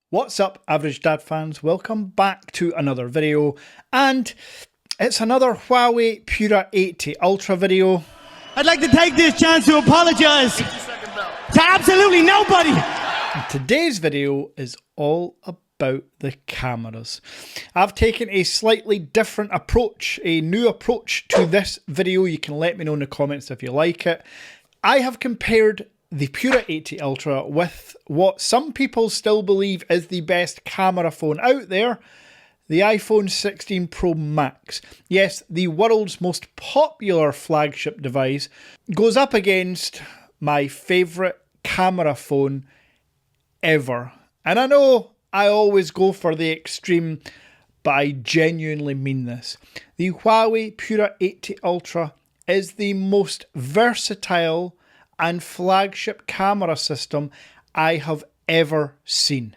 What's up, Average Dad fans? Welcome back to another video, and it's another Huawei Pura 80 Ultra video. I'd like to take this chance to apologize to absolutely nobody. And today's video is all about the cameras. I've taken a slightly different approach, a new approach to this video. You can let me know in the comments if you like it. I have compared the Pura 80 Ultra with what some people still believe is the best camera phone out there, the iPhone 16 Pro Max. Yes, the world's most popular flagship device goes up against my favourite camera phone ever. And I know I always go for the extreme, but I genuinely mean this. The Huawei Pura 80 Ultra is the most versatile and flagship camera system I have ever seen.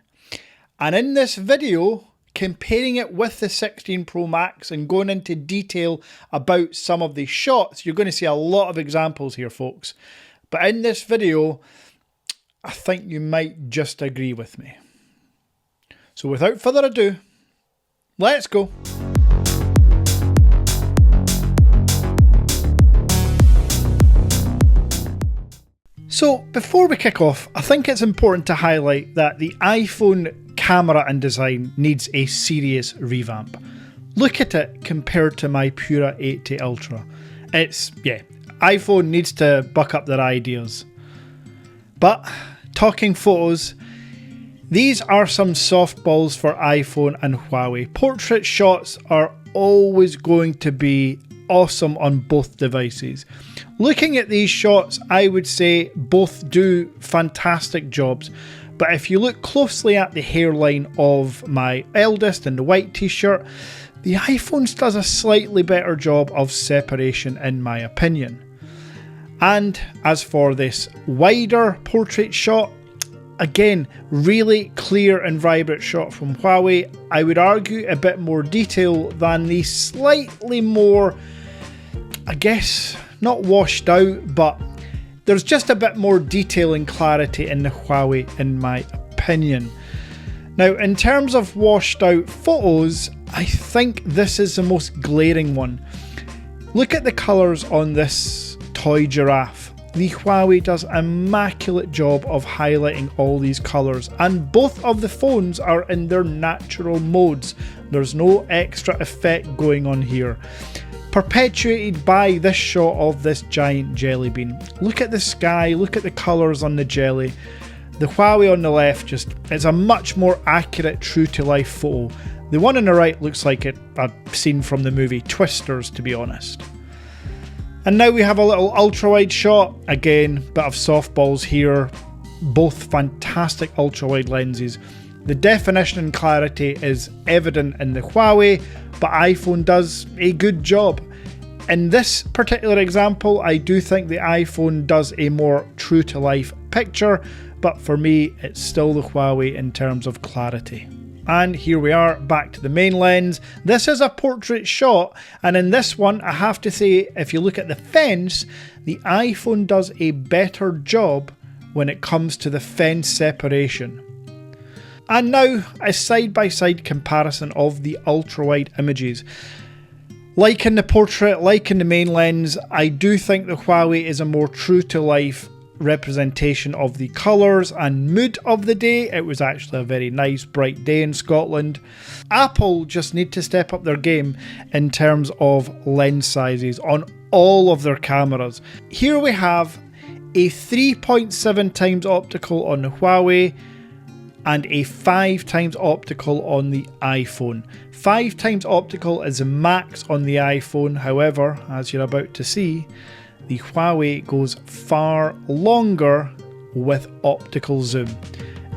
And in this video, comparing it with the 16 Pro Max and going into detail about some of the shots, you're going to see a lot of examples here, folks. But in this video, I think you might just agree with me. So without further ado, let's go. So before we kick off, I think it's important to highlight that the iPhone camera and design needs a serious revamp. Look at it compared to my Pura 80 Ultra. iPhone needs to buck up their ideas. But talking photos, these are some softballs for iPhone and Huawei. Portrait shots are always going to be awesome on both devices. Looking at these shots, I would say both do fantastic jobs, but if you look closely at the hairline of my eldest in the white t-shirt, the iPhone does a slightly better job of separation in my opinion. And as for this wider portrait shot, again, really clear and vibrant shot from Huawei. I would argue a bit more detail than the slightly more, I guess, not washed out, but there's just a bit more detail and clarity in the Huawei in my opinion. Now, in terms of washed out photos, I think this is the most glaring one. Look at the colours on this toy giraffe. The Huawei does an immaculate job of highlighting all these colours, and both of the phones are in their natural modes. There's no extra effect going on here. Perpetuated by this shot of this giant jelly bean. Look at the sky, look at the colours on the jelly. The Huawei on the left it's a much more accurate, true to life photo. The one on the right looks like a scene from the movie Twisters, to be honest. And now we have a little ultra wide shot. Again, bit of softballs here. Both fantastic ultra wide lenses. The definition and clarity is evident in the Huawei, but iPhone does a good job. In this particular example, I do think the iPhone does a more true to life picture, but for me, it's still the Huawei in terms of clarity. And here we are, back to the main lens. This is a portrait shot, and in this one, I have to say, if you look at the fence, the iPhone does a better job when it comes to the fence separation. And now, a side-by-side comparison of the ultra-wide images. Like in the portrait, like in the main lens, I do think the Huawei is a more true-to-life representation of the colours and mood of the day. It was actually a very nice, bright day in Scotland. Apple just need to step up their game in terms of lens sizes on all of their cameras. Here we have a 3.7 times optical on the Huawei, and a 5 times optical on the iPhone. 5 times optical is the max on the iPhone, however, as you're about to see, the Huawei goes far longer with optical zoom.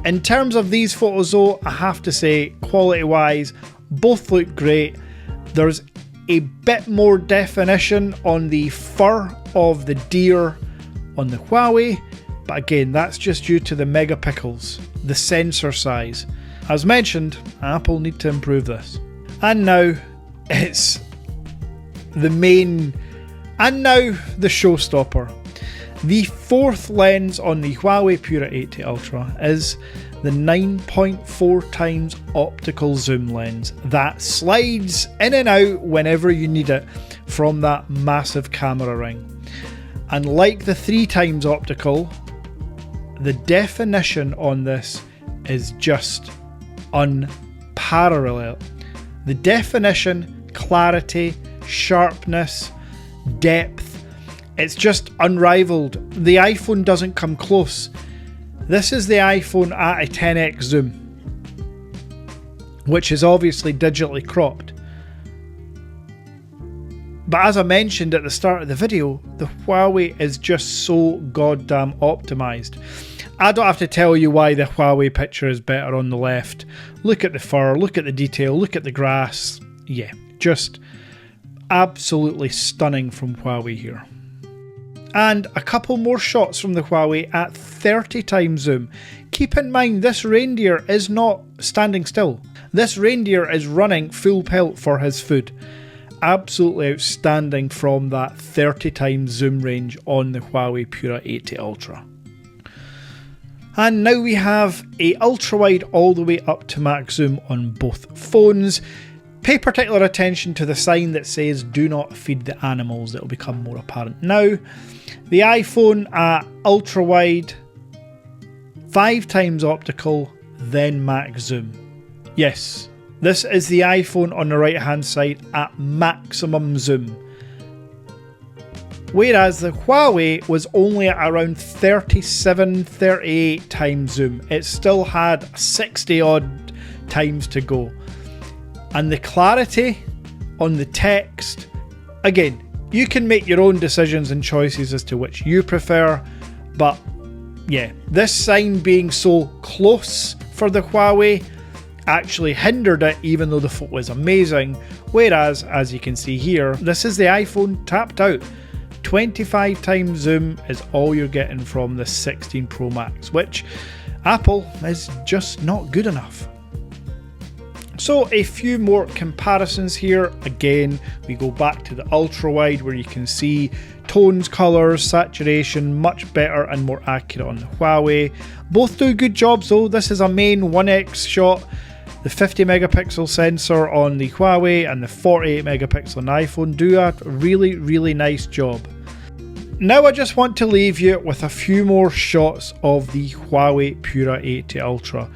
In terms of these photos though, I have to say, quality wise, both look great. There's a bit more definition on the fur of the deer on the Huawei, but again, that's just due to the megapixels, the sensor size. As mentioned, Apple need to improve this. And now it's the showstopper. The fourth lens on the Huawei Pura 80 Ultra is the 9.4 times optical zoom lens that slides in and out whenever you need it from that massive camera ring. And like the 3 times optical, the definition on this is just unparalleled. The definition, clarity, sharpness, depth, it's just unrivaled. The iPhone doesn't come close. This is the iPhone at a 10x zoom, which is obviously digitally cropped. But as I mentioned at the start of the video, the Huawei is just so goddamn optimized. I don't have to tell you why the Huawei picture is better on the left. Look at the fur, look at the detail, look at the grass. Yeah, just absolutely stunning from Huawei here. And a couple more shots from the Huawei at 30 times zoom. Keep in mind, this reindeer is not standing still. This reindeer is running full pelt for his food. Absolutely outstanding from that 30 times zoom range on the Huawei Pura 80 Ultra. And now we have a ultra wide all the way up to max zoom on both phones. Pay particular attention to the sign that says do not feed the animals. It will become more apparent now. The iPhone at ultra wide, 5 times optical, then max zoom. Yes, this is the iPhone on the right hand side at maximum zoom. Whereas the Huawei was only at around 37, 38 times zoom. It still had 60 odd times to go. And the clarity on the text, again, you can make your own decisions and choices as to which you prefer, but yeah, this sign being so close for the Huawei actually hindered it, even though the photo is amazing. Whereas, as you can see here, this is the iPhone tapped out. 25 times zoom is all you're getting from the 16 Pro Max, which Apple is just not good enough. So a few more comparisons here. Again, we go back to the ultra wide where you can see tones, colours, saturation much better and more accurate on the Huawei. Both do good jobs though. This is a main 1x shot. The 50 megapixel sensor on the Huawei and the 48 megapixel on the iPhone do a really nice job. Now I just want to leave you with a few more shots of the Huawei Pura 80 Ultra.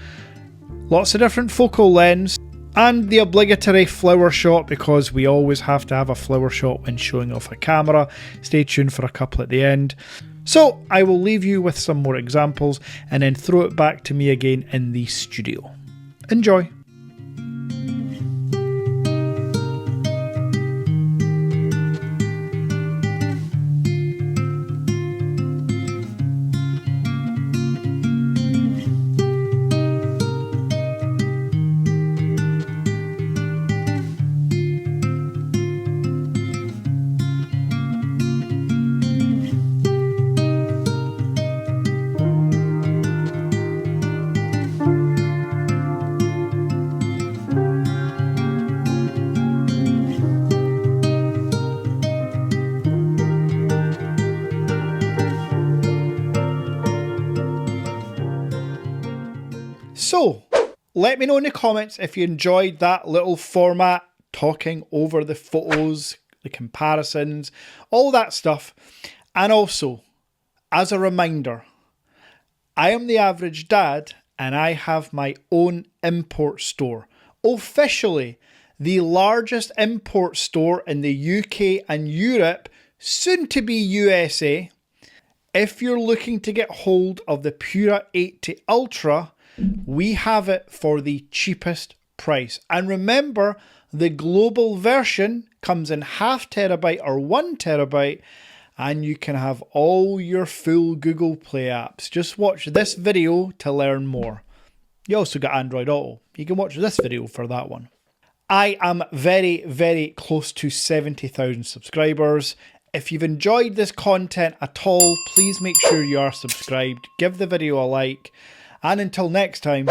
Lots of different focal lengths. And the obligatory flower shot, because we always have to have a flower shot when showing off a camera. Stay tuned for a couple at the end. So I will leave you with some more examples and then throw it back to me again in the studio. Enjoy. So, let me know in the comments if you enjoyed that little format, talking over the photos, the comparisons, all that stuff. And also, as a reminder, I am the average dad and I have my own import store. Officially, the largest import store in the UK and Europe, soon to be USA. If you're looking to get hold of the Pura 80 Ultra, we have it for the cheapest price. And remember, the global version comes in 0.5 terabyte or 1 terabyte, and you can have all your full Google Play apps. Just watch this video to learn more. You also got Android Auto. You can watch this video for that one. I am very close to 70,000 subscribers. If you've enjoyed this content at all, please make sure you are subscribed. Give the video a like. And until next time,